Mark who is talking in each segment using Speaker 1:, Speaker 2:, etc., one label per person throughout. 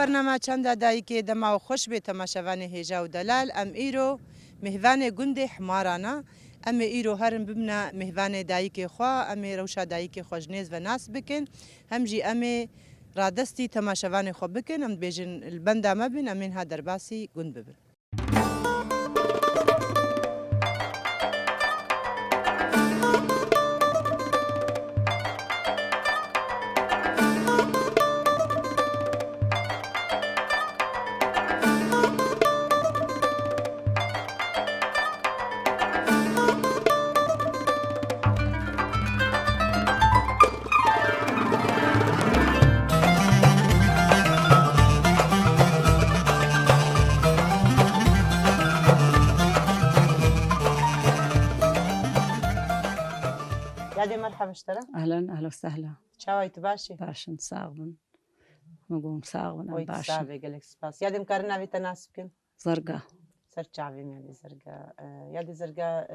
Speaker 1: برنامه چند دایی که دما و خوش به تماشاوان هیجا و دلال ام ایرو مهوان گند حمارانه ام ایرو هرم ببنا مهوان دایی که خوا ام روشا دایی که خوشنیز و ناس بکن هم جی ام رادستی تماشاوان خو بکن ام بیجن البنده ما بین امین ها درباسی گند ببن. يادي مرحبا اشترى
Speaker 2: اهلا اهلا وسهلا
Speaker 1: شاويت باشي
Speaker 2: باشن صاغبن مقوم صاغبن
Speaker 1: ويت
Speaker 2: باشن
Speaker 1: صافي قالك سباس يادي مكرنا في تناسبكن
Speaker 2: زرقاء
Speaker 1: سر شعبي يادي زرقاء يادي زرقاء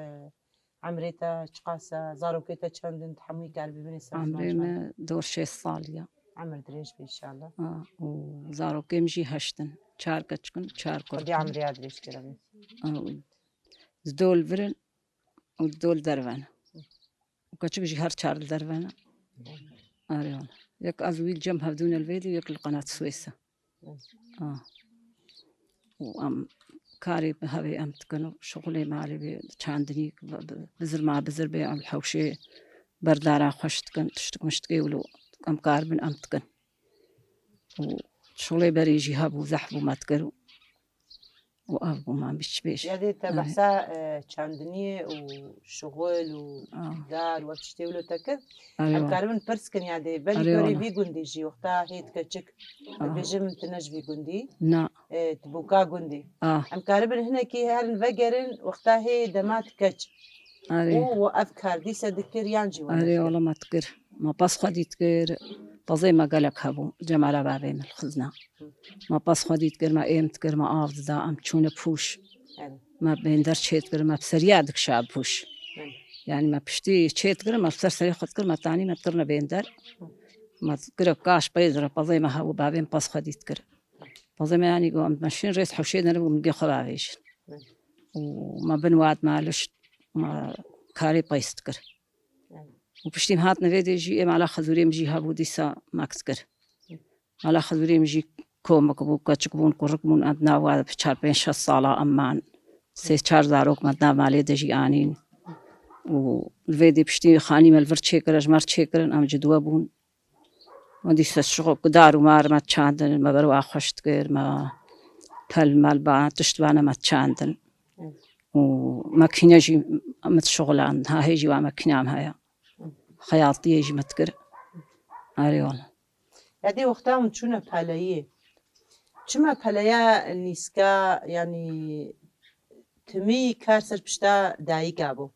Speaker 1: عمريتا شقاسة زاروكيتا تشندن تحمي قلبي بني
Speaker 2: عمري ما دور شي صالية
Speaker 1: عمر دريش بي ان شاء الله
Speaker 2: وزاروكي مجي هشتن شاركة تكون شاركة
Speaker 1: ودي عمري ادريش كرامي
Speaker 2: زدول فرن ودول درفانة وكاتشك جي هر شار درفانة اريون يك ازويل جنبها بدون الفيديو يك القناة سويسة وام كاري بهاي ام تكنو شغلي مالي بتشاندني بزر مع بزر بي ام الحوشي بردارا خوش تكن تشتك مشتكي ولو ام كاربن ام تكن وشغلي بريجي هابو زحبو ما تكرو وابو ما بيش بيش
Speaker 1: يادي تبحثا تشاندني وشغل ودار وتشتي ولو تكر ام كاربن برسكن يادي بالي كوري في جندي جي وقتها هيت كتشك بيجم تنج في جندي
Speaker 2: نا
Speaker 1: تبوكا جندي ام كاربن هنا كي هل فجرن وقتها هي دمات كتش وافكار دي سدكر يانجي
Speaker 2: ولا والله ما تكر ما باس خدي تكر طزي ما قالك هبو جمال بابي من الخزنة ما باس خدي تكر ما ايم تكر ما افض دا ام تشونه بوش ما بيندر شيت كر ما بسريادك شاب بوش يعني ما بشتي شيت كر ما بسر سريع خد كر ما تاني ما تكرنا بيندر ما تكر كاش بيزر طزي ما هو بابي باس خدي تكر طزي ما يعني قوم ماشين ريس حوشينا نبغى نجي خبابيش وما بنواد مالش ما كاري بايستكر وبشتي هات نفيدي جي على خذوري مجي هابو ديسا ماكسكر على خذوري مجي كوم كبو كاتشكبون كوركمون أدنى وهذا بشار بين شخص صالة أمان سي شار زاروك مدنا مالي دجي آنين والفيدي بشتي خاني مالفر تشيكر أجمار تشيكرن أم جدوابون وديسا الشغل قدار ومار ما تشاندن ما بروا خوشتكر ما تل مالبا تشتوانا ما تشاندن وماكينة جي متشغلان ها هيجي وماكينة هاي خياطية يجي متكر أريول
Speaker 1: هذه وقتها متشونة بحالية شما بحاليا نيسكا يعني تمي كارسر بشتا داي قابو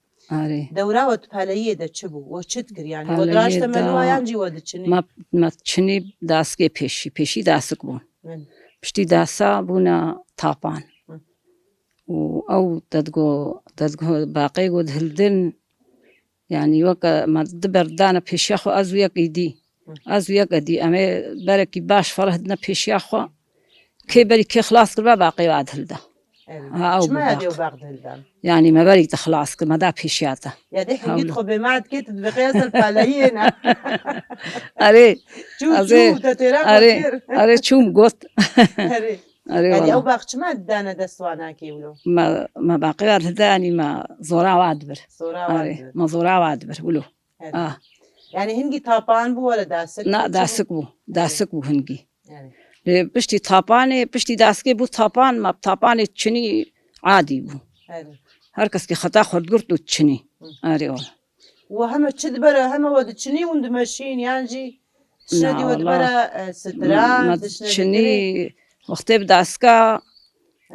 Speaker 1: دورا وتبحالية دا تشبو وشتكر يعني ودراش تملوا يانجي ودتشني
Speaker 2: ما تشني داسكي بيشي داسك بون بشتي داسا بونا طابان أو تدقو باقي قد هلدن يعني وقت ما دبر دانا بيشياخو أزويك إيدي أما بركي باش فرهدنا بيشياخو كي بري كي خلاص كل باقي وعد هلدا
Speaker 1: شما هذي وباقي هلدا
Speaker 2: يعني ما بري تخلاص كل ما دا بيشياتا
Speaker 1: يا دي حين يدخل بمعد كي تدبقي أصل فعليين
Speaker 2: أري
Speaker 1: أري
Speaker 2: شوم قط
Speaker 1: يعني أو باقي شما دانا دستوانا كيولو
Speaker 2: ما باقي وعد هلدا يعني ما زورا وعدبر ما زورا وعدبر ولو
Speaker 1: يعني هنجي طابان بو ولا داسك؟
Speaker 2: لا داسك بو هنجي بشتي طاباني بشتي داسكي بو طابان ما طاباني تشني عادي بو هركس كي خطا خد قرطو تشني أريول
Speaker 1: وهم تشدبر هم ود تشني وند ماشين يانجي تشندي ودبر ستران
Speaker 2: تشني وقت بداسكا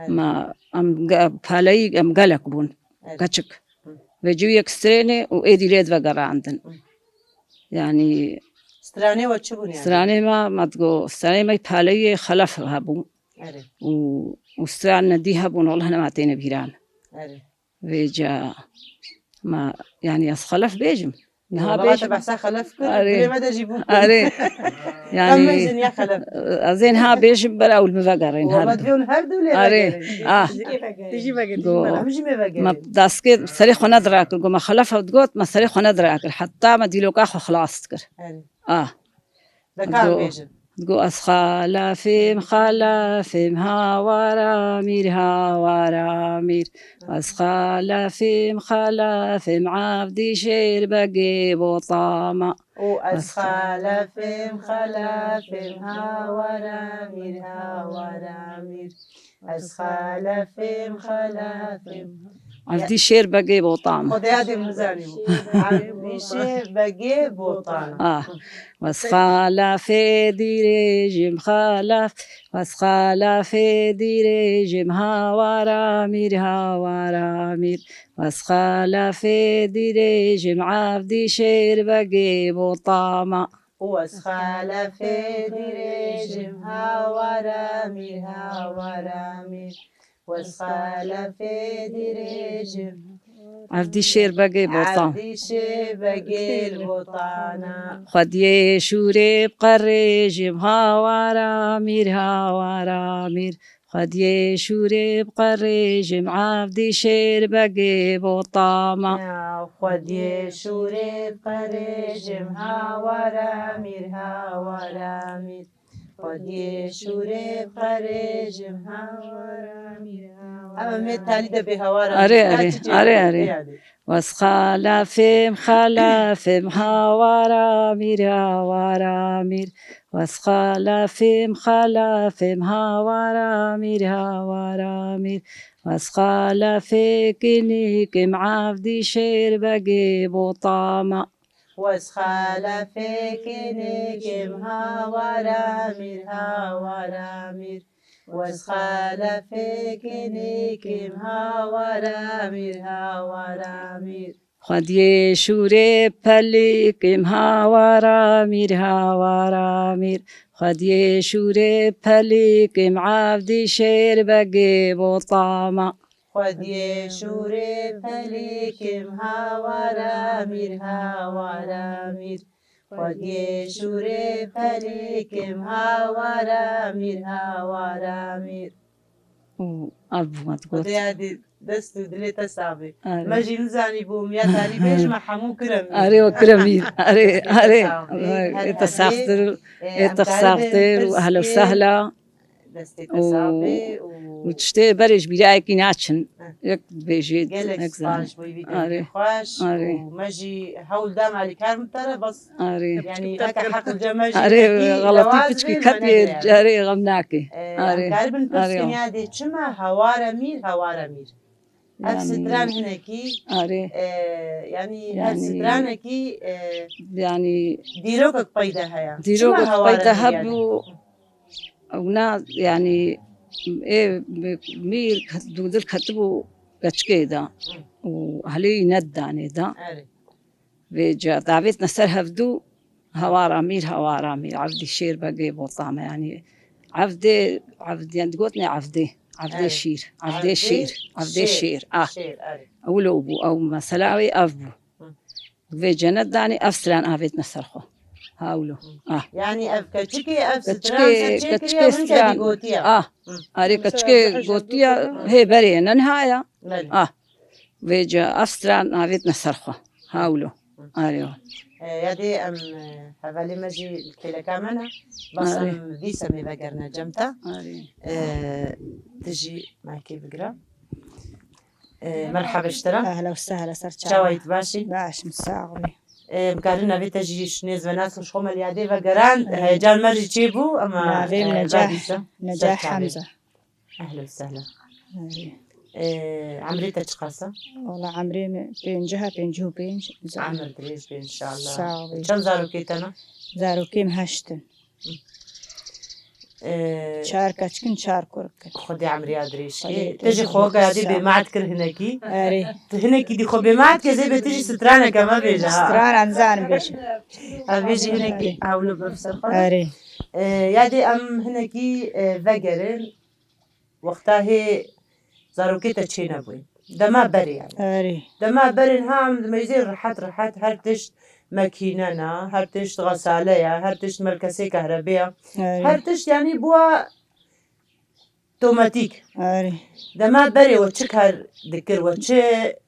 Speaker 2: ما أم بالي أم قلق بون كاتشك وجوي اكستريني وإيدي ليد وقرا عندن يعني
Speaker 1: ستراني وتشبون يعني
Speaker 2: ستراني ما تقول ستراني ما يبالي خلف هابون وستران ندي هابون والله أنا ما أعطينا بيران ويجا ما يعني أسخلف بيجم ها
Speaker 1: بابا
Speaker 2: بيش
Speaker 1: بحسها خلف كل
Speaker 2: أري.
Speaker 1: ما تجيبون
Speaker 2: أري
Speaker 1: يعني
Speaker 2: يعني
Speaker 1: يا خلف
Speaker 2: زين ها بيش براول مفقرين
Speaker 1: والله
Speaker 2: هردو
Speaker 1: ديون هردو لي
Speaker 2: أري
Speaker 1: تجي
Speaker 2: جو
Speaker 1: مش
Speaker 2: ما
Speaker 1: مبقرين
Speaker 2: داسكي صريخ ندراك ما خلفها وتقوت ما صريخ ندراك حتى ما ديلوك أخو خلاص تكر
Speaker 1: ذكر
Speaker 2: جو
Speaker 1: بيجن
Speaker 2: تقو أسخالا فيم خالا فيم هاورا مير هاورا مير أسخالا فيم خالا فيم عبدي شير بقي بوطامة
Speaker 1: وأسخال فيم خلا فيم هاورا مير أسخال فيم خلا فيم
Speaker 2: عبدي شير بقي بوطامة
Speaker 1: خدي هذه مزاني عبدي شير بقي بوطانا
Speaker 2: واسخالا في ديريجم خالف واسخالا في ديريجم هاورا مير واسخالا في ديريجم عبدي شير بقي بوطامة
Speaker 1: واسخال في دريجم هاورا مير واسخال في دريجم
Speaker 2: عبدي شير بقي بوطامة
Speaker 1: عبدي شير بقي البوطانا
Speaker 2: خد يشوري بقريجم هاورا مير خد يشوري بقريجم عبدي شير بقي بوطامة
Speaker 1: خد يشوري بقريجم هاورا مير خد يشوري بقريجم هاورا مير أما ميتالي دبي هاورا
Speaker 2: أري واسخالا فيم خالا فيم هاورا مير واسخالا فيم خالا فيم هاورا مير واسخالا فيكني كم عبدي شير بقي بوطامة
Speaker 1: واسخال فيكني كم هاورا مير واسخال فيكني كم هاورا مير
Speaker 2: خد يشوري بلي كم هاورا مير خد يشوري بلي كم عبدي شير بقي بوطامة
Speaker 1: خد يشوري بلي كم هاورا مير خد يشوري بلي كم هاورا مير
Speaker 2: أبو ما تقول
Speaker 1: هذه دست دليتا صعبة ماجي نزاني بوم يا تالي بيج ما حمو كرمي
Speaker 2: أري وكرمير أري تساختر وأهلا وسهلا
Speaker 1: دستي تصابي
Speaker 2: وتشتي بريش بلايكي ناتشن يك بيجي
Speaker 1: قالك سبانش بوي بيجي خوش وماجي هول دام على كارم ترى بس يعني هكا حق الجماجي
Speaker 2: أري غلطي تشكي كتبي أري غمناكي
Speaker 1: أري كاربن بسكني هذه شما هوارا مير أف ستران هناكي يعني هاد سترانكي
Speaker 2: يعني
Speaker 1: ديروكك بيدها يعني
Speaker 2: ديروكك بيدها ونا يعني إيه مير دودل كتبوا كتشكيدا وهلي نداني دا بيجا دعوت نسر هفدو هوارا مير عبدي الشير بقي بوطامة يعني عبدي يعني تقولني عبدي الشير أولو بو أو مسلاوي أفبو بيجا نداني أفسلان أبيت نسرخو هاولو
Speaker 1: يعني أف كتشكي أف ستران كتشكي ستران
Speaker 2: أري كتشكي غوتيا هي برينا نهاية بيجا أفستران أبيت نسرخو هاولو أريو
Speaker 1: يدي أم حوالي مجي كلا كامنا بس أم فيسا مي بقرنا جمتا تجي معكي بقرا مرحبا اشترا
Speaker 3: أهلا وسهلا سرچا
Speaker 1: شويت باشي
Speaker 3: باش مساعمي
Speaker 1: مكارنا في تجيش نيز وناس وشخوم اليادي وقران هيجان مرجي تشيبو أما
Speaker 3: نجاح حمزة
Speaker 1: أهلا وسهلا عمري تشقاسة
Speaker 3: والله عمري بينجها بينجهو
Speaker 1: عمر دريج إن شاء الله كم زارو كيتنا
Speaker 3: زارو كيم هشتن شاركة كن شاركورك
Speaker 1: خدي عمري أدريش تجي خوك هذه بمعد كر هناكي هناكي دي خو بمعد كذا بتجي سترانة كما بيجا
Speaker 3: سترانة عن بيجي
Speaker 1: بيجي هناكي أولو بفسر خالص يادي أم هناكي فجرن وقتها هي زاروكي تشينا بوي دما بري يعني دما بري هم ميزين رحت هر تشت ماكينة هر تشت غسالة هر تشت مركزي كهربية
Speaker 3: آری
Speaker 1: هر تشت يعني بوا توماتيك
Speaker 3: آری
Speaker 1: دما بري وچك هر دكر وچ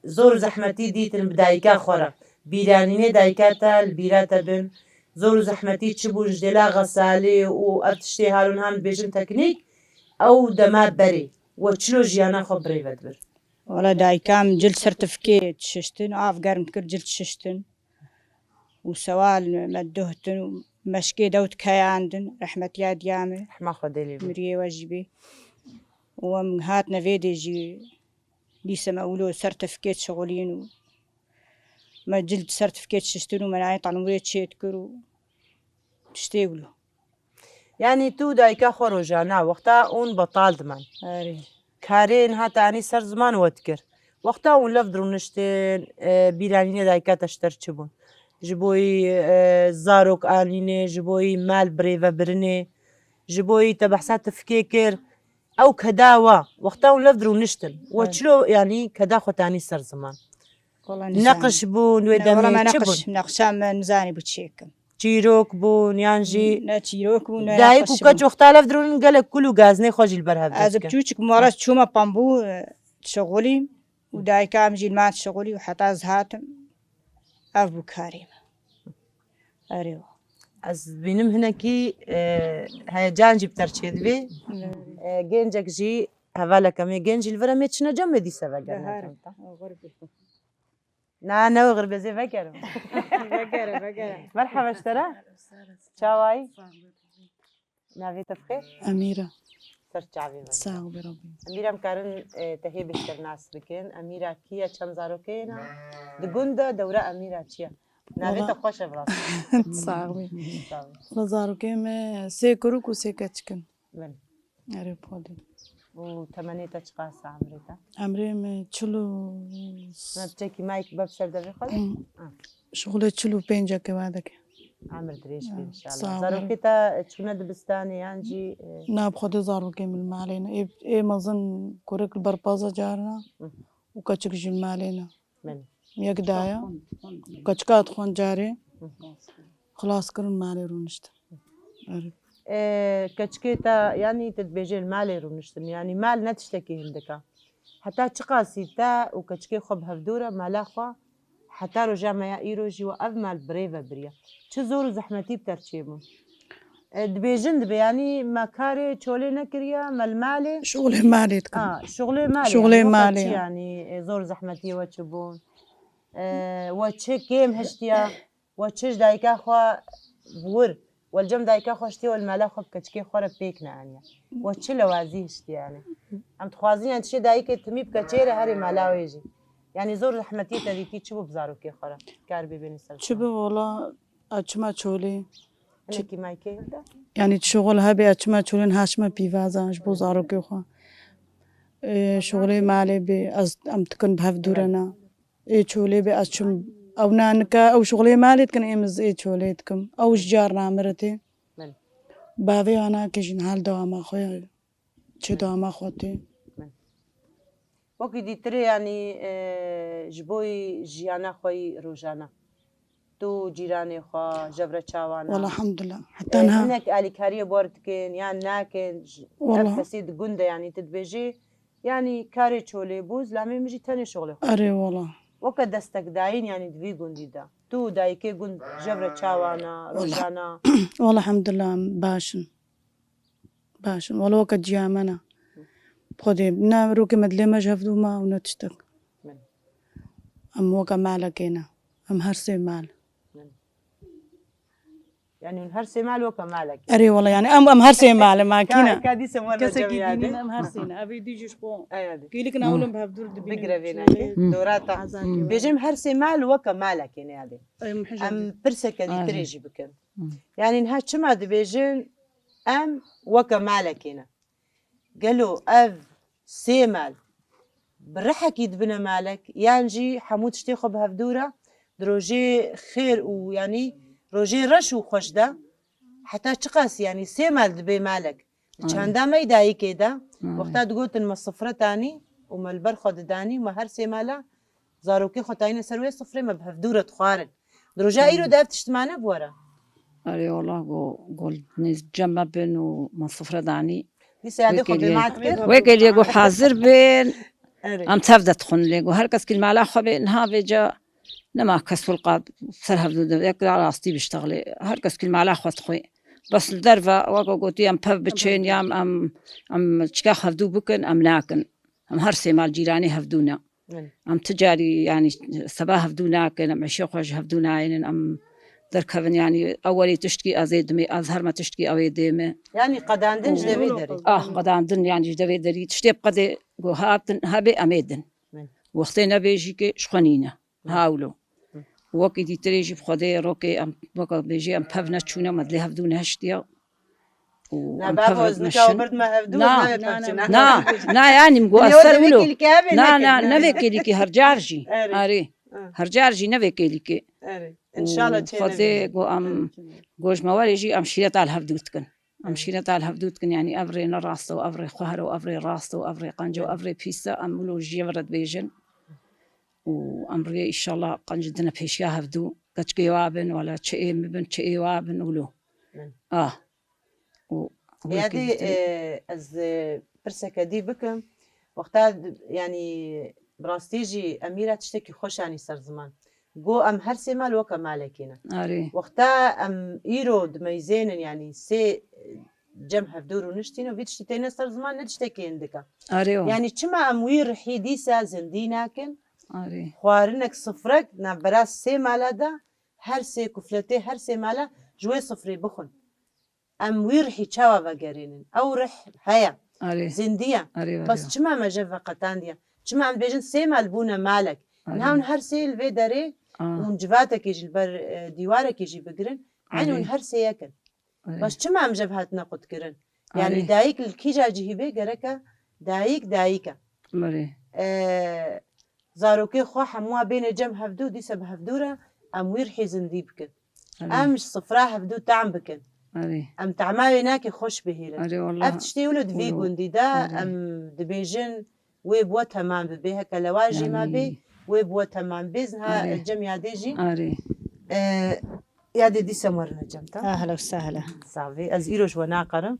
Speaker 1: زور زحمتي ديتن بدايكا خورا بيرانيني دايكاتا البيراتا بن زور زحمتي تشبون جدلا غسالي و ارتشتي هارون هم بيجن تكنيك او دما بري وچلو جيانا خو بري بدبر
Speaker 3: ولا دایکام جل سرتفکیت ششتن آف گرم کرد جل ششتن وسوال مدهتن مشكي دوت كياندن رحمة يا ديامة
Speaker 1: رحمة خديلي
Speaker 3: مريه واجبي ومن هاتنا فيديجي ليس مقولو سرتفكيت شغلين ما جلد سرتفكيت ششتنو من عيط على مريت شيت كرو تشتغلوا
Speaker 1: يعني تو دايكا خو روجانا وقتا اون بطال دمان
Speaker 3: آري
Speaker 1: كارين هاتا يعني سر زمان وتكر وقتا اون لف درونشتن بيرانيني دايكا تشتر چبون جبوي زاروك آنيني جبوي مال بريفا برني جبوي تبحثات تفكيكر او كداوا وقتا اون لف درونشتن وچلو يعني كدا خو تاني سر زمان
Speaker 3: والله
Speaker 1: نقش بون
Speaker 3: والله ما
Speaker 1: ودمي چبون
Speaker 3: نقش نقشام نزاني بتشيكم
Speaker 1: چیرۆک بوون یانژی
Speaker 3: لا تيروك ولا
Speaker 1: دایک و کەچ وەختالەف درۆن گەلێک کول و گازنەی خۆشی البەرهەف
Speaker 3: هذا بتوشك مرات شوما بامبو شغلي ودايكام جيل مات شغلي وحتى زهاتم أبو كريم أريو
Speaker 1: ئەس بینم هەنێکی هەیەجانجی بتەرچێت بێ گەنجێکژی هەوا لەکەمێ گەنجی لڤرە مێ چنە جەمە دیسەڤەگەر نانەوە غربێزێ ڤەگەرم مرحبا اشترى چاوایی ناوێتە بخێر
Speaker 4: أميرة
Speaker 1: سەر چاوێ
Speaker 4: ساغ بربي
Speaker 1: ئەمیرم کارن تەهێ بشتر ناس بکەن ئەمیرا کیە چەند زارۆکەیەنە دگوندە دەورە ئەمیرا چییە ناوێتە خۆشە بڕاست
Speaker 4: صاغبي لزارو كيم سي كروك وسي كاتشكن أري بودي
Speaker 1: و تەمەنێتە چ قاسە ئەمرێتە
Speaker 4: عمري چلو
Speaker 1: بچێکی مایک بە بشەر دەبێ خۆ
Speaker 4: شغلة چلو بينجا كوادك
Speaker 1: ئامر درێژ
Speaker 4: ساڵ
Speaker 1: زارۆکێتە چوونە دبستانێ یانجی
Speaker 4: ناب خدي زارو كيم المالينا إيه مظن كورك البربازة جارنا وكاتشك جي المالينا
Speaker 1: من
Speaker 4: يقدايا وكاتشكات خون جاري خلاص كرن مالي رونشت أري
Speaker 1: کەچکێتە ینی تبێژێن مالێ ڕوونشتن ینی مال نەتشتێکی هندەکە حتا چ قاسیتە و کەچکێ خۆ هەفتورە مالاخوا حتا ڕۆژامەیە ئیرۆژی و ئەف مال برێڤە بریە چ زۆر و زەحمەتی بتەرچێ بوون دبێژن دبیانی مەکارێ چۆلێ نەکریە مەلمالێ
Speaker 4: شغلي مالي تكن
Speaker 1: شغلێ مال
Speaker 4: شغلي مالي.
Speaker 1: ینی زۆر زەحمەتیەوە چ بوون وە چ کێم هەشتە وە چش دایکا خوا ور والجم دایکا خۆشتی والمالا خۆ کەچکێ خۆرە پێک نانە وە چ لە وازی هشتیانە ئەم خوازیان تشێ دایکت تمی بکە چێرە هەرێ مالاوێژی ینی زۆر زەحمەتی تەریتی چ بوو بزارۆکێ خۆرە کار ببێنی سەر
Speaker 4: شبه والله أجمع شغلي
Speaker 1: هەنێکی مایکێ
Speaker 4: يعني شغل هبي أجمع شغلين هاشمة بيفازاش بوزارو كيخوا شغلي مالي بي أم تكن بهفدورنا إيه شغلي بي أشم أو نانكا أو شغلي مالي تكن إمز إيه شغلي تكم أو جارنا مرتي
Speaker 1: من
Speaker 4: بعضي أنا كيجن حال دوام أخويا شو دوام أخوتي
Speaker 1: وەکی دیترێ ینی ji بۆی ژیانە خۆی ڕۆژانە تو جیرانێ خوا ژەvrە چاوانە
Speaker 4: والله الحمد لله حتى أنا
Speaker 1: هەنێک ئالیکاریە بۆ دکەن یان ناکەن
Speaker 4: والله.
Speaker 1: کەسی گوندە ینی تدبێژێ ینی کارێ چۆلێ بوو زلامێ مژی تەنێ شغڵێ
Speaker 4: أري والله
Speaker 1: وەکە دەستەکداین ینی دوی گوندیدا تو دایکێ گوند ژەvrە چاوانە ڕۆژانە
Speaker 4: والله الحمد لله باشن والله وقت جامنا خدي نا روكي مدلي ما جهفدو ما ونتشتك
Speaker 1: من
Speaker 4: أم وقا مالكينا أم هرسي مال
Speaker 1: يعني هەر سێ مال وەکە مالێک
Speaker 4: أري والله يعني أم هرسي مال ما كينا
Speaker 1: کادیسە
Speaker 4: أم هرسينا أبي ديجيش بو
Speaker 1: ئەیادێ
Speaker 4: كيلك ناولم بهبدور
Speaker 1: بگرەێنێ دۆراتە بێژم هەر سێ مال وەکە مالەکێنێ یادێ
Speaker 4: أم
Speaker 1: ئەم پرسەکە دیترێژی بکەن یانین هە چما دەبێژن ئەم وەکە مالەکێنە گەلو ئەv سێ مال بڕەحەکی دبنە مالک یانجی هەموو شتێ خۆ بە هەفتورە درۆژێ خێر و ینی ڕۆژێ ڕەش و خۆشدا حتا چ قاسی ینی سێ مال دبێ مالک چاندامەی دایکێدا وەختا دگوتن مە سفرەتانی و مەلبەر خۆ ددانی مە هەر سێ مالە زارۆکێ خۆتاینە سەروێ سفرێ مە بە هەفتورە خوارن دروجا إيرو دافت اجتماعنا بورا
Speaker 2: أري والله قول نتجمع بين وما صفرة دعني
Speaker 1: لسه يادي خو بمعتكر
Speaker 2: ويقول يقول حاضر بين
Speaker 1: أري
Speaker 2: أم تفضل تخن ليقول هر كس كل معلا خبي إنها بيجا نما كسر القاب سرها بدو يقول على راستي بيشتغلي هر كس كل معلا خو تخوي بس الدرفة وقوتي أم بف بتشين يام أم تشكا خفدو بكن أم ناكن أم هرسي مال جيراني هفدونا أم تجاري يعني صباح هفدونا كن أم عشيق وجه هفدونا أم دركبن يعني أولي تشتكي أزيدمي أظهر ما تشتكي أوي ديمي
Speaker 1: يعني قد عندن جدوي دري
Speaker 2: قد عندن يعني جدوي دري تشتي بقدي جو هابي أميدن وقتنا بيجي شخنينا هاولو وقت دي تريجي بخدي روكي أم وقت بيجي أم بفنا تشونا مدلي هفدونا هشتيا
Speaker 1: بابا وزنك وبرد ما هفدو
Speaker 2: نا يعني مقو أثر ولو نا نبيكي ليكي هرجارجي أري هرجارجي نبيكي ليكي
Speaker 1: إن شاء الله
Speaker 2: خدي جو أم جوج مواريجي أم شيرت على هفدوتكن أم شيرت على هفدوتكن يعني أفري نراسته وأفري خهر وأفري راسته وأفري قنجة وأفري بيسا أم ولو جيفرد بيجن وأمري إن شاء الله قنجدنا بيشيا هفدو كتشكي وابن ولا تشي مبن تشي وابن ولو
Speaker 1: يعني از برسك دي بكم وقتها يعني براستيجي أميرة تشتكي خوش يعني صار زمان جو أم هرسي مال وكا مالكينا وقتها أم إيرو دميزين يعني سي جمع بدور ونشتينا وفيتشتي تينا صار زمان نتشتكي عندك يعني كما أم وير حيديسا زنديناكن خوارنك صفرك نبراس سي مالا دا هر سي كفلتي هر سي مالا جوي صفري بخن أم ويرحي تشاوا بقرينن أو رح هيا زندية بس كما ما جفا قطانديا كما عم بيجن سيما البونا مالك نهاون هر سي الفي داري ونجفاتك يجي البر ديوارك يجي بقرن عنون هر سي يكن بس كما عم جفهاتنا قد كرن يعني دايك الكيجا جيبه قركا دايكا زاروكي خو حموا بين جم هفدو دي سب هفدورة أم ويرحي زندي بكن أمش صفرا هفدو تعم بكن أم تعماوي ناكي خوش بهيرن أفتشتي ولد فيقون دي دا أم دبيجن ويبوا تمام ببيها كلواجي ما بي ويبوا تمام بيزنها الجم ياديجي يادي دي سمورنا جمتا
Speaker 3: أهلا وسهلا
Speaker 1: صافي أزيروش وناقرة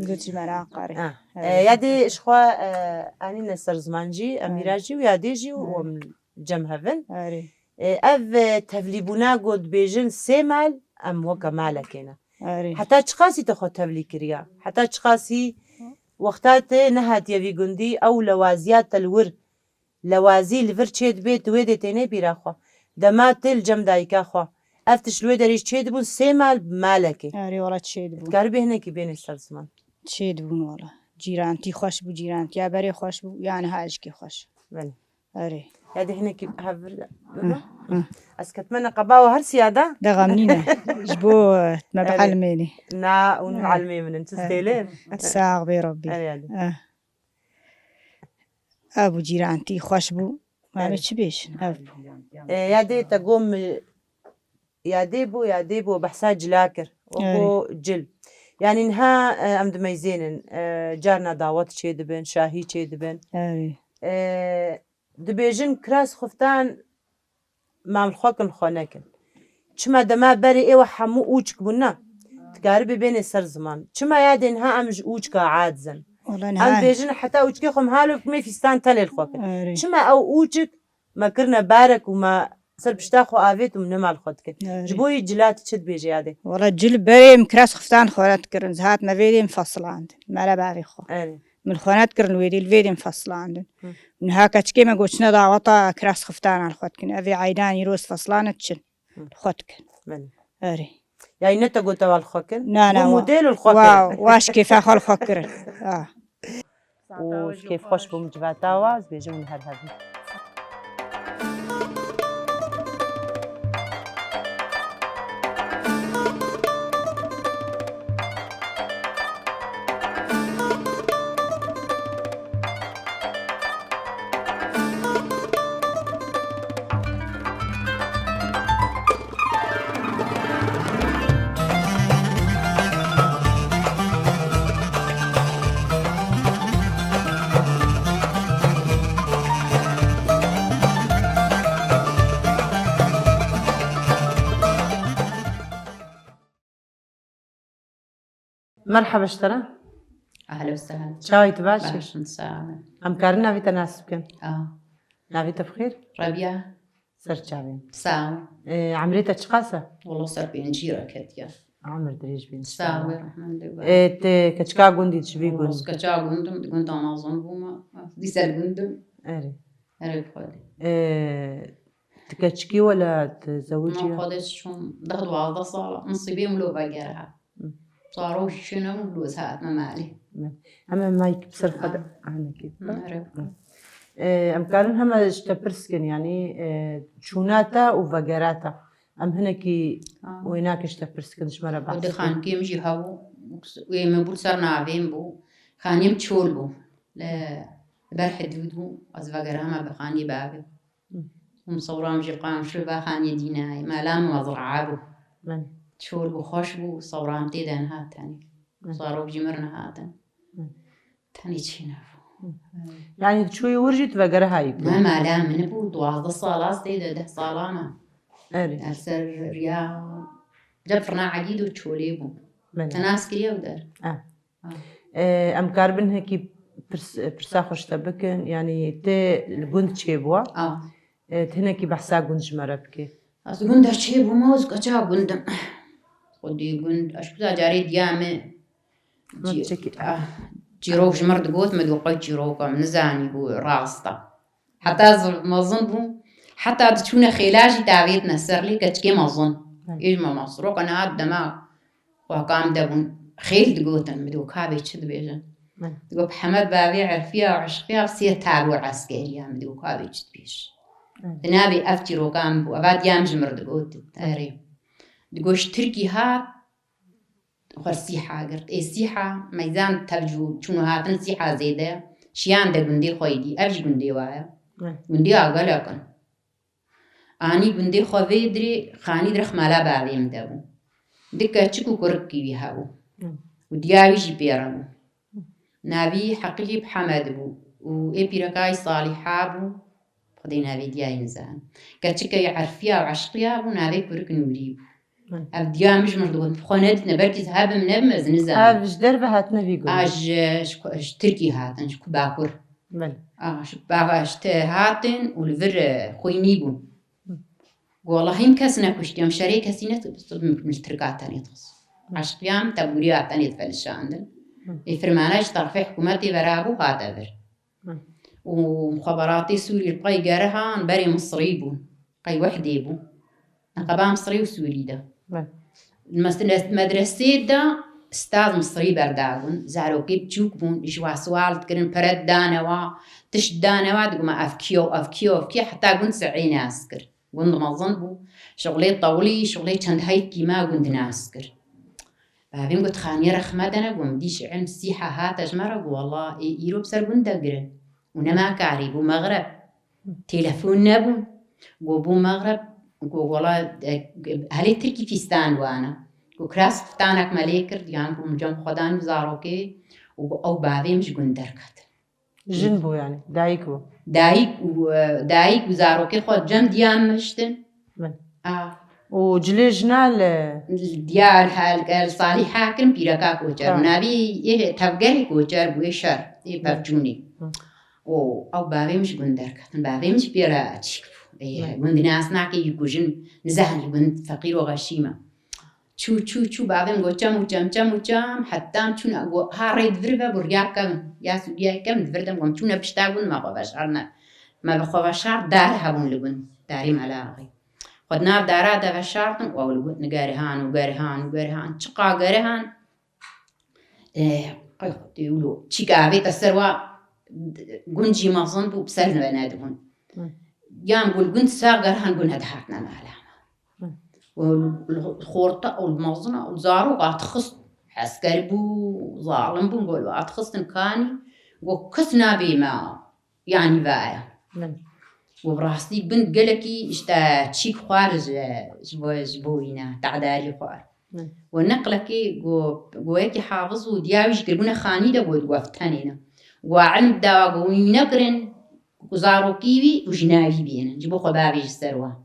Speaker 3: قلت مناقرة
Speaker 1: يادي إشخوا أني نسر زمانجي أميراجي وياديجي وم جم هفن أف تفليبونا قد بيجن سيمال أم وكا مالكينا حتى تشخاصي تاخد تبلي كريا حتى تشخاصي وقتات نهات يبي جندي أو لوازيات الور لوازي الفر تشيد بيت ويدي تيني بيراخوا دمات الجم دايكا خوا أفتش لوي دريش تشيد بون سيمال مالكي
Speaker 3: ولا تشيد بون
Speaker 1: كاربي هنا كي بين السلسمان
Speaker 3: تشيد بون ولا جيرانتي خوش بو جيرانتي يا بري خوش بو يعني هاجكي خوش
Speaker 1: أري هذه هنا كي هفر أسكتمنا قباوة هر سيادة
Speaker 3: ده غامنينا جبو ما بعلميني
Speaker 1: نا ونعلمي من انت ستيلين
Speaker 3: ساغ بي ربي أبو جيرانتي خوش بو ما بيش أبو
Speaker 1: يادي تقوم يادي بو بحساج لاكر وبو جل يعني نها أمد ميزين جارنا دعوت شي دبن شاهي شي دبن دبيجن كراس خفتان مام الخوكن خونكن چما دما بري ايوه حمو اوچك بنا تقاربي بين سر زمان چما يادين ها امج اوچكا عادزن ام بيجن حتى اوچكي خم هالو مي فيستان تل الخوكن چما او اوچك ما كرنا بارك وما سر بشتاخو آفيت ومن مال خودكن جبوي جلات تشد بيجي هادي
Speaker 3: والله جل بري مكراس خفتان خورات كرن زهات ما فيدي مفصل عندن ما لا باري خو من خونات كرن ويدي الفيدي مفصل عندن من هاكا تشكي ما قوتشنا دعوطا كراس خفتان على خودكن أبي عيدان يروس فصلانة تشن خودكن أري
Speaker 1: يعني نتا قلتوا الخوكن
Speaker 3: لا
Speaker 1: موديل الخوكن
Speaker 3: واش كيف أخو الخوكن
Speaker 1: وكيف خوش بمجباتا واز بيجون هالهذي مرحبا اشترى
Speaker 5: أهلا وسهلا.
Speaker 1: شاوي تباشي
Speaker 5: باش نساعد.
Speaker 1: أم كارنا في تناسبكن
Speaker 5: آه
Speaker 1: نافي بخير
Speaker 5: ربيع
Speaker 1: سر شاوي
Speaker 5: ساوي
Speaker 1: عمريتا تشقاسة
Speaker 5: والله صار بين جيرة كتير
Speaker 1: عمر دريج بين
Speaker 5: ساوي رحمن الله.
Speaker 1: كتشكا قندي تشبي
Speaker 5: والله
Speaker 1: قند
Speaker 5: سكتشا قندم أمازون بوما دي سال قندم
Speaker 1: أري
Speaker 5: أريد خالي
Speaker 1: تكتشكي ولا
Speaker 5: ما
Speaker 1: تزوجي
Speaker 5: خدش شون دخلوا على صار نصيبي ملو بقرها صاروا شنو ملو ساعات ما مالي
Speaker 1: أما مايك بسر خد أنا كيف
Speaker 5: أريد
Speaker 1: أم كارن هم اشتبرسكن يعني شوناتا وفقراتا أم هناكي ويناك اشتبرسكن شمرة بعض
Speaker 5: ودي خان كيم جي هاو ويم بول صار نعبين بو خان يم تشول بو لا برح دودو از وقرها ما بخاني بابي ومصورام جي قام شو بخاني ديناي ما لام وزرعا بو
Speaker 1: من
Speaker 5: تشول بو خوش بو صورام تيدن هاتاني صاروا بجمرنا هاتن تاني تشينافو
Speaker 1: يعني تشوي ورجت فقرها هاي
Speaker 5: ما لام من بو دوازد الصالات تيدا ده صالاما
Speaker 1: أري
Speaker 5: أرسل رياض جبرنا عقيد وتشولي بو
Speaker 1: من
Speaker 5: تناس كريا ودار
Speaker 1: أم كاربن هيكي برسا خوش تبكن يعني تي الجند شيبوا تهناكي بحسا جند شمرة بكي
Speaker 5: از گند چه بوموز کجا گندم خودی گند اشکتا جاری دیامه جيروك جمرد قوت مدوقي جيروكا نزاني بو راستا حتى ما ظن بو حتى تشونا خلاجي تعبيتنا سرلي كتشكي ما ظن إيش ما مصروك أنا عاد دماغ وقام دبون خيل دقوتن مدوك هابي تشد بيجن دقوب حمد بابي عرفيها وعشقيها بسير تابع عسكرية مدوك هابي تشد بيش نابي أفترو كام بو أباد يام جمرد قوت تاري دقوش تركي هات خرسيحة قرت إيه سيحة ميزان تبجو شنو هاتن سيحة زيادة شيان ده جندي خويدي أبجي جندي وايا جندي أقلقن أني جندي خويدري خاني درخ مالا بعلم دابو دكا تشكو كركي بيهاو ودياوي جي بيرامو نبي حقيقي بحمد بو وإبيركاي صالحة بو خدينا في دياي إنسان كتشكا يعرفيها وعشقيها بو نبي كرك نوريبو أبديا مش مردود خونتنا بركز هاب من أبمز نزام
Speaker 1: أبش دربة هاتنا بيقول
Speaker 5: أش تركي هاتن شكو باكور
Speaker 1: بل
Speaker 5: شت هاتن والفر خوينيبو والله هم كسنا كشتيام شريك سينة من التركات تاني تخص عشقيام تبوريات تاني تفلشاندن الفرماناج طرف حكومتي برابو هاتفر ومخابراتي سوري القاي جارها بري مصريبو قاي وحديبو نقابة مصري وسوري ده المدرسة ده استاذ مصري برداغون زارو كيب تشوكبون يشوا سوال تكرن برد دانوا تش دانوا دقما أفكيو حتى قن سعين أسكر قن مظن شغلي طولي شغلي كان هاي كيما قن ناسكر بابين قلت خاني رخمتنا قم ديش علم السيحة هات أجمرق والله يروب سر قن دقرن ونما كاري بو مغرب تلفون نبون قبو مغرب والله هلی ترکی فستان وانا و کراس فتانک ملیکر دیام بوم جام خدان زاروکی و او باویمش گندر کت
Speaker 1: جنبو يعني دايكو
Speaker 5: دايك و زاروکی خود جم دیام مشتن
Speaker 1: وجلي جنال
Speaker 5: ديال حال صالحة كن بيركا كوجر نبي تبغي كوجر بوشر يبرجوني او باویمش گندر کت باویمش بيرا قند ناس ناكي يكوجن نزهل قند فقير وغشيمة شو بعدين قو جام حتى شو نقو هاريد فربا برياكم يا سوديا كم فردم قم شو نبشتاقون ما ببشرنا ما بخواشار دار هبون لقون داري ملاغي خدنا بدارا دا بشارتن وأول قلت نجارهان شقا جارهان يقولوا شيكا السروا قنجي ما صنبو بسلنا بنادهم يام قول قنت ساقر هنقول هدحاتنا معلامة والخورطة والموزنة والزارو قاعد تخص عسكري بو ظالم بو نقول قاعد تخص كاني وكسنا بما يعني بايا وبراسي بنت قلكي اشتا تشيك خارج جبوينا تعداري خار ونقلكي قويكي حافظ ودياويش قلبونا خاني دا قويت قوافتانينا وعلم دا قوينا قرن وزارو كيوي وجناوي بينا جبو خبابي السروة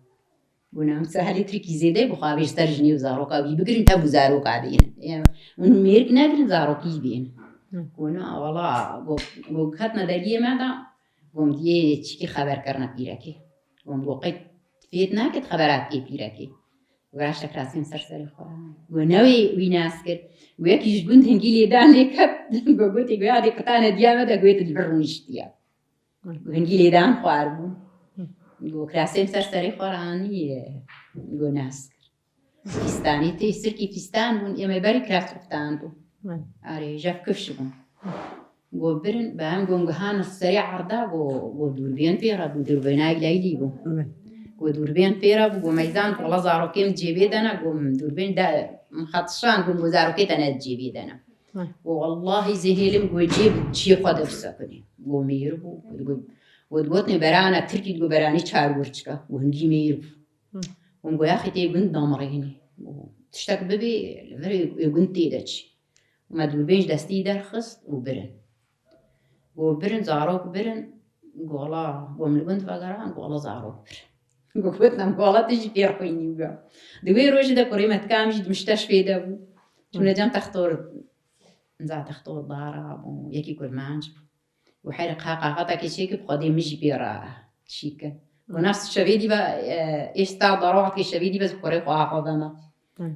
Speaker 5: بونام سهلی ترکی زیده بخوابش سرجنی و زاروکا بی بگیرن تا بزاروکا بین اون میرک نگرن زاروکی بین بونا والله گو کتنا دلیه ماذا قوم دیه چی خبر کردن پیرکی قوم گو قید فیت نکت خبرات ای پیرکی وراش تکراسیم سرسری خورا گو نوی ویناس کرد گو یکیش گوند هنگیلی دان لیکت گو گوتی گو یادی قطانه دیامه دا گویت البرونشتیا گو هنگیلی دان خوار بون گو کراسیم سرسری خورانی گو ناس کرد فستانی تی سرکی فستان بون اما باری کراس رفتان بون آره جاف کفش بون گو برن به هم گونگهان السریع عرضه گو دوربین پیرا گو دوربینای لیلی بون گو دوربین پیرا گو میدان والله زاروکیم جیبی دنا گو دوربین دا مخطشان گو زاروکی تنه جیبی دنا گو والله زهیلم گو جیب چی خود افسکنی گو میر بو گو دوتنی برانا ترکی گو برانی چار ورچکا گو هنگی میر بو گو یا خیتی گند دامرینی تشتاق ببی وری گند تیدچ ما دوربینش دستی در خست و برن زاروک برن قولا قوم لبنت فقران قولا زاروك برن قوتنا قولا تجي بيرقيني وقا دوي روجي دا كريمة كامجي مستشفى دا شونا جام تختار نزع تختار ضارة ويكي كل مانج وحرق حقاقتا كيشيك بقضي مجي بيرا شيكا ونفس الشبيدي بقى ايش تاع ضروعك الشبيدي بس بقريق وعقودنا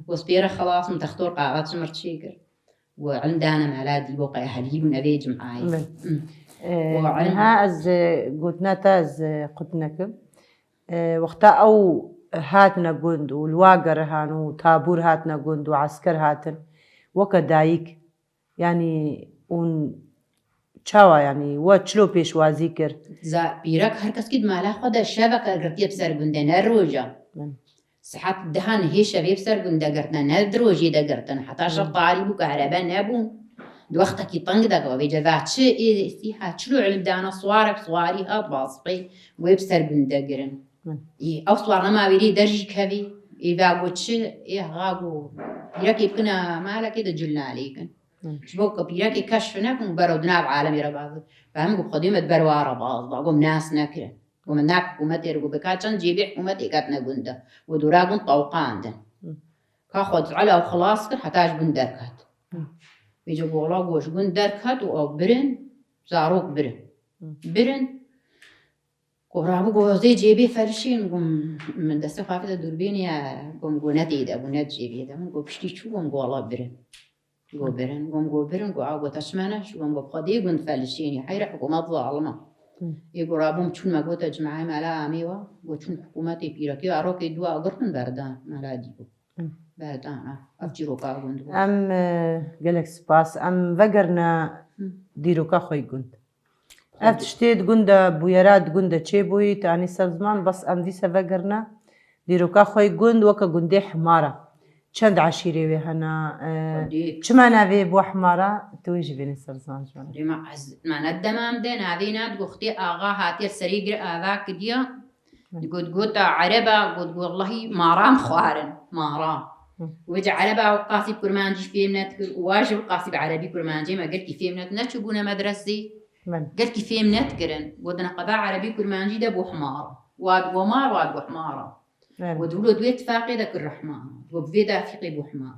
Speaker 5: وصبيرا خلاص متختار قاعدات شمرت شيكر وعندنا مالادي بقى أهلي ونبيج معاي
Speaker 1: ها از قلتنا از قلتناكم وقتا او هاتنا قند والواقر هانو تابور هاتنا قند وعسكر هاتن وكدايك يعني اون چاوا يعني وچلو پیشوازی کرد
Speaker 5: زا بيرك هركس كد مالا خدا الشبكة قرتي بسر قندنا الروجة صحات دهان هي شباب سر قندا قرتنا ندروجي دا قرتنا حتى شطاري بو كهرباء نابون دوقتك يطنق دا قوي جذات شي إيه استيحات شلو علم دانا صوارك صواري هات باصقي ويبسر قندا قرن أو صوارنا ما بيري درجي كبي إذا قلت شي إيه غاقو بيرك يبقنا مالا كده جلنا عليكن شبوك بيرك يكشفناك وبرودنا بعالمي رباض فهم قو قديمة بروارة باض قوم ناس ناكرن ومن ناك حكومتي رجو بكاتشان جيبي حكومتي كاتنا جندا ودراجون طوقان ده كاخد على وخلاص كر حتاج جندر كات بيجي بولا جوش جندر كات وبرن زاروك برن قرابو جوزي جيبي فرشين قوم من دست خافة دوربيني قوم جونتي ده جونت جيبي ده من قوم بشتي شو قوم قولا برن قوم برن قوم تشمنه شو قوم بخدي جند فرشين حير حكومات ظالمة يقربون شون ما قلت جماعة مالا عميوة وشون حكومتي بيركي عروقي دوا قرطن بردان مالا ديبو بردان أفجروا قاعدون
Speaker 1: ام قالك سباس ام وقرنا ديروكا خوي قند افتشتيت قندا بويرات قندا چه بوي تاني سرزمان بس ام ديسا وقرنا ديروكا خوي قند وكا قندي حمارة چند عشيري وهنا چما ناوي بو حمارة تويجي بين سرزمان جوانا
Speaker 5: ما ندمام دين هذينات قختي آغا هاتي السريقر آذاك ديا قد عربة قد والله مارام خوارن مارام وجه عربة وقاسي كرمانجي في منات واجب قاسي بعربي كرمانجي ما قلت في منات نتشبونا مدرسي قلت في منات كرن ودنا قضاء عربي كرمانجي ده بو حمار واد ومار واد بو حمارة ودولو دوي اتفاقي داك الرحمن وبفيدا فيقي بو حمار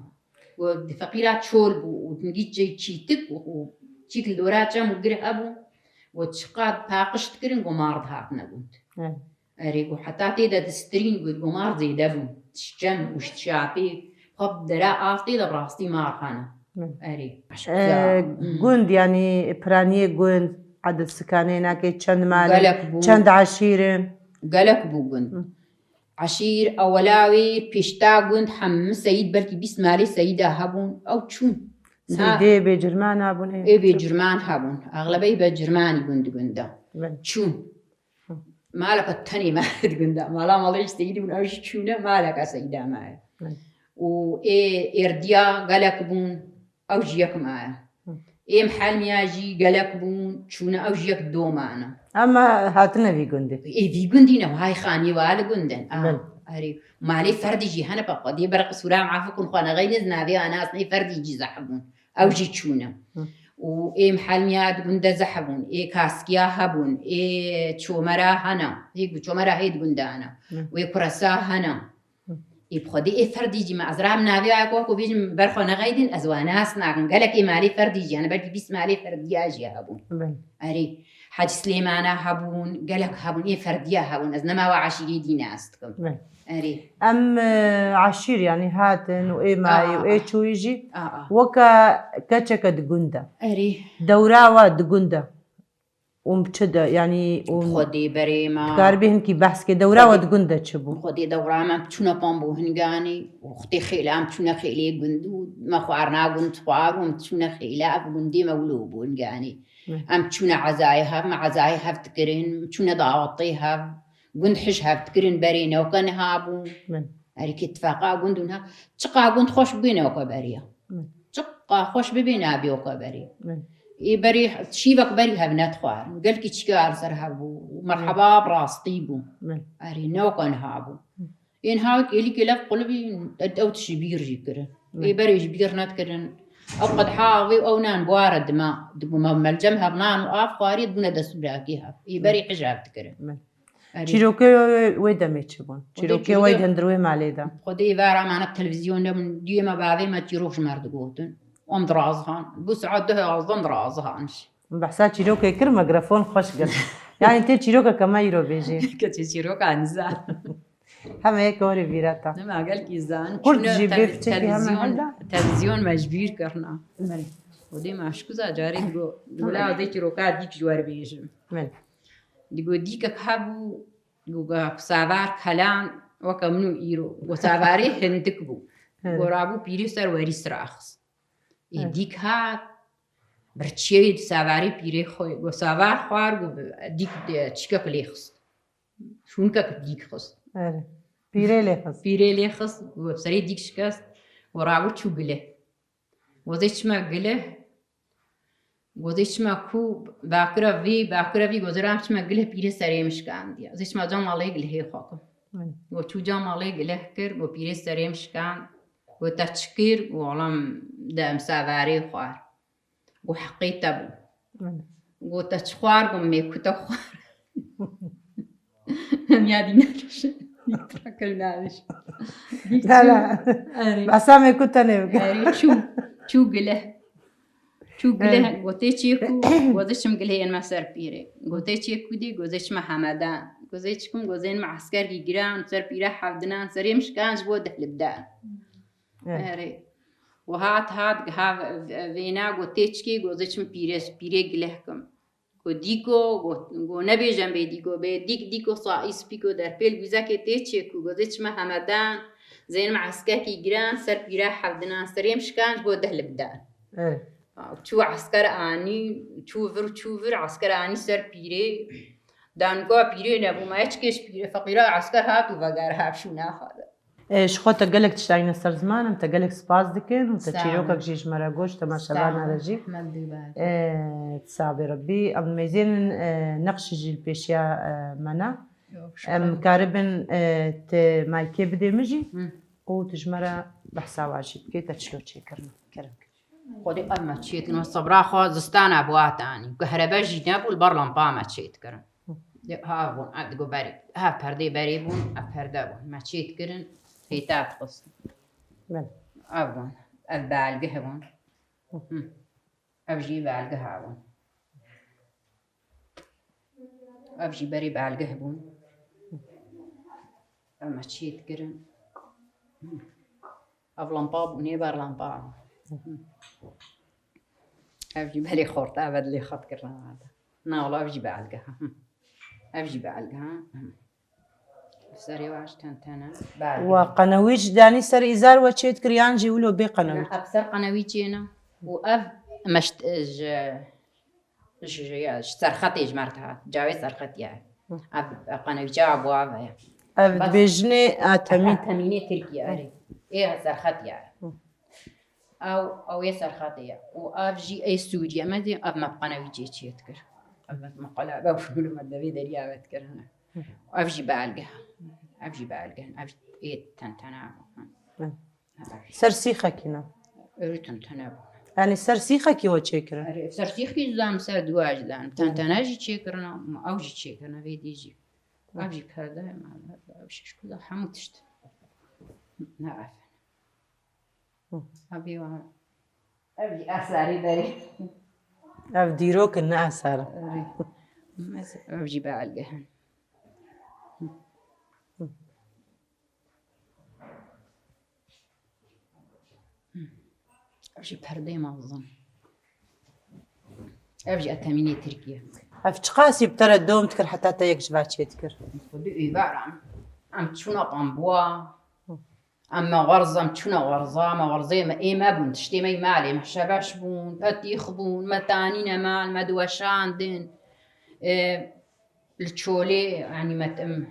Speaker 5: ودفقيرات شول بو وتنجيت جاي تشيتك وتشيك الدورات جام وقره أبو وتشقاد باقش تكرن ومارض هاتنا قلت أريقو حتى تيدا تسترين قلت ومارض زي دابو تشجم وشتشعبي خب دراء آفتي دا براستي مارخانا أريق
Speaker 1: قند يعني برانية قند عدد سكانين هكي چند مالي چند عشيرين
Speaker 5: قالك بو قند عشير أولاوي بيشتا قند حم سيد بلكي بيس مالي سيدة هابون أو تشون
Speaker 1: سيدي بجرمان هابون
Speaker 5: إيه بجرمان هابون أغلبية بجرماني قندا تشون مالك التاني مالك قندا مالا ماليش سيدي من أوش تشونه مالك سيدة معي وإيه إرديا قالك بون أو جيك معي إيه محل مياجي قالك بون تشونه أو جيك دو معنا
Speaker 1: أما هاتنا في قندي
Speaker 5: إيه في قندينا وهاي خاني وعلى قندن أري مالي فرد يجي هنا بقى دي برق سورة معفكم خانا غير نزنا بيها ناس ني فرد يجي زحبون أو جي تشونه وإيه محلميات قندا زحبون إيه كاسكيا هبون إيه تشومرا هنا هيك تشومرا هيد قندانا وإيه كرسا هنا إيه بخدي إيه فردي جي ما أزرع من أبي أكو بيجي برخنا غيدين أزواناس ناقن قالك إيه مالي فردي جي أنا بدي بس مالي فردي أجي هبون أري حاج سليمانا هبون قالك هبون إيه فردي هبون أزنما وعشيري دي ناستكم أري
Speaker 1: ام عشير يعني هاتن وايه ماي وايه شو يجي
Speaker 5: آه
Speaker 1: وكا كاتشكا دقندا
Speaker 5: أري
Speaker 1: دوراوا دقندا ومبتدا يعني
Speaker 5: خدي بريما
Speaker 1: كاربي هنكي بحث كي دوراوا دقندا تشبو
Speaker 5: خدي دورا ما بتشونا بامبو هنغاني وختي خيلا بتشونا خيلي قندو ما خوارنا قند خوار ومتشونا خيلا قندي مولوب هنغاني ام تشونا عزايها ما عزايها بتكرين تشونا ضاوطيها قند حشها بتكرين برينا وكان هابو أريك اتفاقا قندونها تقا قند خوش بينا وكبريا تقا خوش ببينا بيوكا بري بري شيبك بري هبنات خوار قال كي تشكي عرسر هابو مرحبا براس طيبو أري نوكا نهابو إن هاك إلي كلاف قلبي أو تشبير جيكرن بري جبير ناتكرن أو قد حاوي أو نان بوارد ما دبو ملجمها بنان وآف خواري دبنا دسولاكيها بري حجاب تكرن
Speaker 1: چیروکی ویدا میچبون چیروکی وید هندروی مالیدا
Speaker 5: خدي بارا معنا التلفزيون من ديما بعضي ما تيروش مرد قوتن ام درازهان بس عده اظن درازهانش
Speaker 1: بحثا چیروکی کر مگرافون خوش گل يعني تي چیروکا کما یرو بیجی
Speaker 5: كتي تيروك انزان
Speaker 1: همه یک اوری ویراتا
Speaker 5: ما قال كي زان
Speaker 1: كل جيبي فتكي هم هلا
Speaker 5: تلفزيون مجبير كرنا ودي ما شكوزا جاري دو ولا دي تيروكا ديك جوار بيجم
Speaker 1: من
Speaker 5: ديكو ديكك هابو ديكو سافار كلام وكمنو إيرو وسافاري هندكبو ورابو بيري سر وري سراخس ديك هات برتشي سافاري بيري خوي وسافار خوار ديك تشكك ليخس شونكك ديك خس
Speaker 1: بيري لخص
Speaker 5: بيري ليخس وسري ديك شكست ورابو تشوغله وزيش ما قله گذشت ما کو باکره گذرام چه مگله پیره سریمش کندی. گذشت ما جام مالی گله خاکم. و چو جام مالی گله کرد و پیره سریمش کند و تشکر و علم دام سواری خوار و حقیقت بود. و تشخوار گم میکوت خوار. میادی نکش. ترکل نادش.
Speaker 1: لا بس هم میکوت نمیگه.
Speaker 5: چو گله. شو قله قلتي تشيكو قوزيشم قله إن ما سر بيري قلتي تشيكو دي قوزيش محمدان قوزيشكم قوزين مع عسكر جيران سر بيري حفدنان سر يمش كانش بود لبدان هري وهات ها فينا قلتي تشكي قوزيشم بيري قلهكم قو نبي جنبي ديكو ديكو صائص بيكو در بيل بيزاكي تشيكو قوزيش محمدان زين مع عسكر جيران سر بيري حفدنان سر يمش كانش بود لبدان شو عسكر آني شوفر عسكر آني سر بيري دانكو بيري نبو ما يشكيش بيري فقيرة عسكر هاتو وغير هاب شو ناخذ
Speaker 1: ايش خو تقلك تشتاين السر زمان انت قلك سباس دكن وتشيروكك جيش مراغوش تما شبان رجي تسابي ربي ام ميزين نقش جي البيشيا منا ام كاربن مايكي بدي مجي قوت جمرة بحساب عشيب كي تشلو تشي كرم
Speaker 5: خودی ما چیت کنم صبرا خواهد زستان ابواتانی كهرباء جدنا بول برلام با ما چیت کرن ها بون ادگو بری ها پرده بری بون پرده بون ما چیت کرن هیتات قص بون البالگه بون ابجی بالگه ها بون ابجی بری بالگه بون ما چیت کرن افلام باب ونی برلام با أبجي بالي خورت أبد لي خط كرنا هذا نا والله أبجي بعلقها سري واش تنتنا
Speaker 1: وقنويج داني سر إزار وشيت كريان جيولو بقنويج
Speaker 5: أكثر قنويجينا وأف مشت سرختي جمرتها جاوي سرختي يعني قنويجا أبوابها
Speaker 1: أبد بيجني
Speaker 5: أتميني تركيا أري إيه سرختي يعني أو يسر خاطية وأفجي أي سوريا ما دي أب ما بقنا ويجي تشيتكر أب ما قلا بقول ما دبي دريا بتكر أفجي بعلقها أفجي إيه تنتنا
Speaker 1: سرسيخة كنا
Speaker 5: أريد تنتنا
Speaker 1: يعني سر سيخة كي وتشكر
Speaker 5: سرسيخي زان سر دواج زان تنتناجي تشكرنا أوجي تشكرنا فيديجي أوجي كذا ما أوجي كذا حمتشت نعرف أبي أبي أساري داري
Speaker 1: أف ديروك إنها سارة
Speaker 5: أبي بعلقهن أبي بردي ما أظن أبي أتمنى تركيا
Speaker 1: أف تقاسي بترى الدوم تكر حتى تيكش بعد شي تكر
Speaker 5: بدي عبارة عم تشونا طنبوا أما غرزة أم تشونا غرزة ما غرزة ما إيه ما بون تشتي ما يمالي ما شباش بون بتيخ بون ما تانينا مال ما دوشان دين التشولي يعني ما تم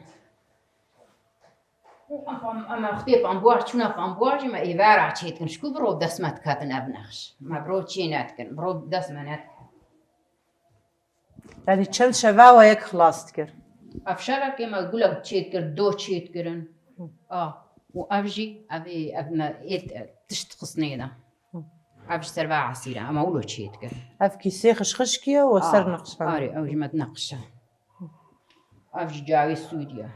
Speaker 5: أما خطيب أنبوار تشونا أنبوار ما إيبارة عشيت كن شكو برو دسمت كاتن أبنخش ما برو تشينات كن برو دسمنات
Speaker 1: يعني تشل شباوة يك خلاص تكر
Speaker 5: أفشارك كما أقول لك تشيت كر دو تشيت كرن وأبجي أبي ما تشتخصني ده أبجي سربا عسيرة أما أقوله تشيت كر
Speaker 1: أف كيسي خشخشكية وسر نقش
Speaker 5: أري أبجي ما تنقشها أبجي جاوي السودية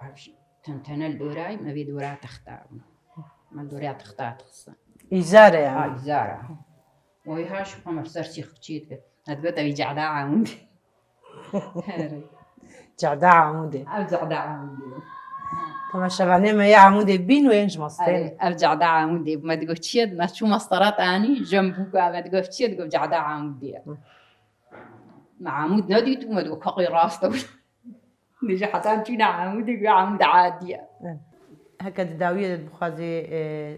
Speaker 5: أبجي تنتنا الدوراي ما بي دورات تختار ما الدورات تختار تخص
Speaker 1: إزارة يعني
Speaker 5: إزارة ويهاش قمر سرسي خشيت كر هتقول أبي جعدا عمود
Speaker 1: جعدا عمودي
Speaker 5: أرجع عمودي
Speaker 1: كما شبعني ما هي عمودي بين وينش مصطين
Speaker 5: أرجع عمودي ما تقول تشيد ما شو مسطرات أني جنبك ما تقول تشيد تقول جعدا عمودي مع عمود ناديت وما تقول كقي راسته نيجي حتى نجينا عمودي عمود عادي
Speaker 1: هكا داوية بخازي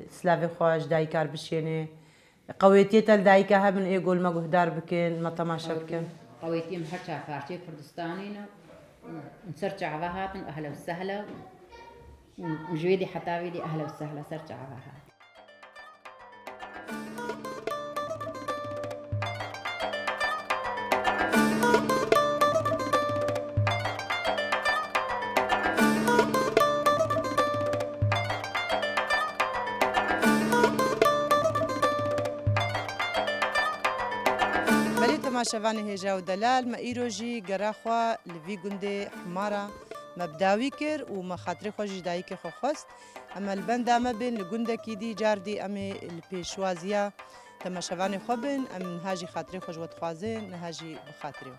Speaker 1: سلافي خواج دايكار بشيني قويتي تل دايكا هبن يقول ما قهدار بكين ما تماشا بكين
Speaker 5: قويتي محرشة فارشي كردستانينا نسرجع عباهات أهلا وسهلا وجويدي حتى ويدي أهلا وسهلا سرجع عباهات
Speaker 1: تماشاوانی هجا و دلال ما ایروجی گراخوا لوی گنده حمارا مبداوی کر و ما خاطر خوش دایی که خو خواست اما البند اما بین لگنده کی دی جار دی اما الپیشوازیا تماشاوانی خو بین ام نهاجی خاطر خوش ود خوازه نهاجی بخاطره